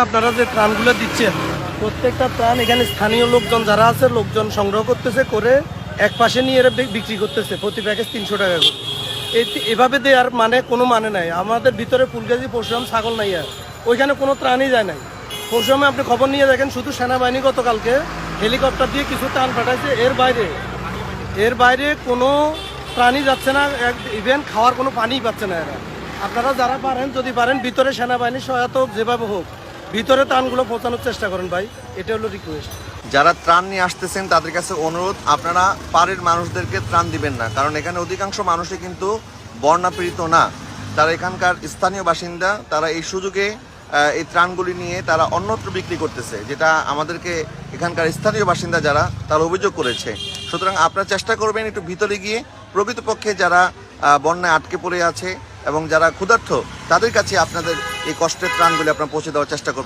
আপনারা যে ত্রাণগুলো দিচ্ছেন প্রত্যেকটা ত্রাণ এখানে স্থানীয় লোকজন যারা আছে লোকজন সংগ্রহ করতেছে করে এক পাশে নিয়ে এরা বিক্রি করতেছে প্রতি প্যাকেজ 300 টাকা করে। এভাবে দেওয়ার মানে কোনো মানে নাই। আমাদের ভিতরে ফুলগাজী পরশুরাম ছাগল নাই, আর ওইখানে কোনো ত্রাণই যায় নাই। পরশুরামে আপনি খবর নিয়ে দেখেন শুধু সেনাবাহিনী গতকালকে হেলিকপ্টার দিয়ে কিছু ত্রাণ পাঠাইছে, এর বাইরে কোনো ত্রাণই যাচ্ছে না। ইভেন খাওয়ার কোনো পানিই পাচ্ছে না এরা। আপনারা যারা পারেন যদি পারেন ভিতরে সেনাবাহিনীর সহায়তা হোক, যেভাবে হোক ভিতরে ত্রাণগুলো পৌঁছানোর চেষ্টা করেন ভাই, এটা হলো রিকোয়েস্ট। যারা ত্রাণ নিয়ে আসতেছেন তাদের কাছে অনুরোধ, আপনারা পাড়ের মানুষদেরকে ত্রাণ দিবেন না, কারণ এখানে অধিকাংশ মানুষই কিন্তু বন্যাপীড়িত না, তারা এখানকার স্থানীয় বাসিন্দা। তারা এই সুযোগে এই ত্রাণগুলি নিয়ে তারা অন্যত্র বিক্রি করতেছে, যেটা আমাদেরকে এখানকার স্থানীয় বাসিন্দা যারা তারা অভিযোগ করেছে। সুতরাং আপনারা চেষ্টা করবেন একটু ভিতরে গিয়ে প্রকৃতপক্ষে যারা বন্যায় আটকে পড়ে আছে এবং যারা ক্ষুধার্ত তাদের কাছে আপনাদের এই কষ্টের ত্রাণগুলি আপনারা পৌঁছে দেওয়ার চেষ্টা করবেন।